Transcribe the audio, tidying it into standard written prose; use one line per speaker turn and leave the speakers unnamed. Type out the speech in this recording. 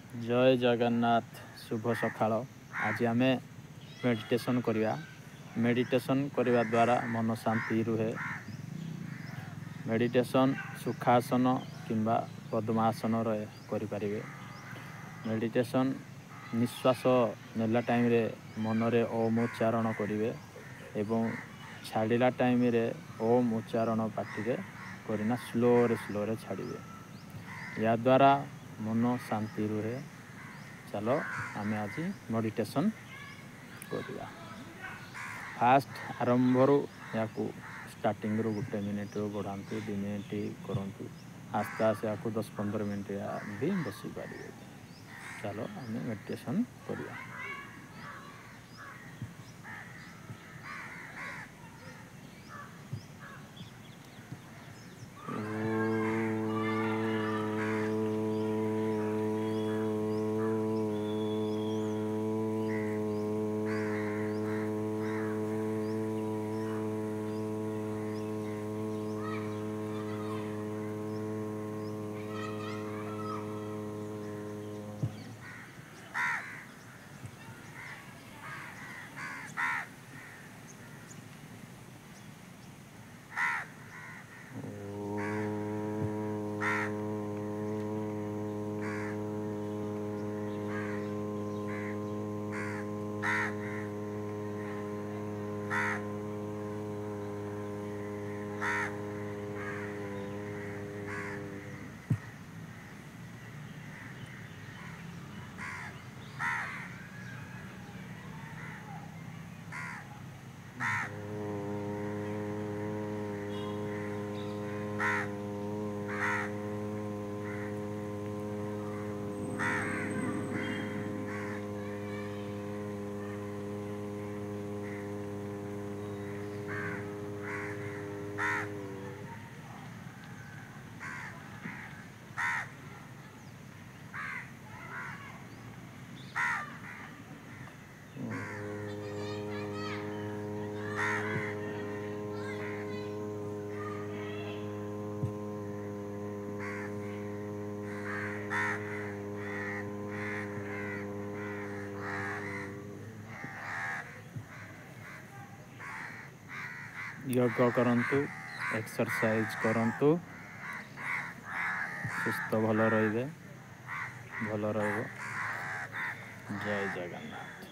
जय जगन्नाथ शुभ सकाळ। आज आम मेडिटेशन करिया। मेडिटेशन करने द्वारा मन शांति रुहे। मेडिटेशन सुखासन किंबा पद्मासन करें। मेडिटेशन निश्वास नेला टाइम रे मन रे ओम उच्चारण करेंगे एवं छाड़िला टाइम रे ओम उच्चारण पाटी रे करना स्लो रे छाड़िए। या द्वारा मन शांति रुहे। चलो आम आज मेडिटेशन करिया। फास्ट आरंभ या स्टार्टिंग रू 1 मिनिट बढ़ातु 2 मिनिट करूँ। आस्ते आस्ते या 10-15 मिनिट भी बसी पारे। चलो आम मेडिटेशन करिया। योग करंतु, एक्सरसाइज करंतु, सुस्थ भल रहिबे, भल रहबो। जय जगन्नाथ।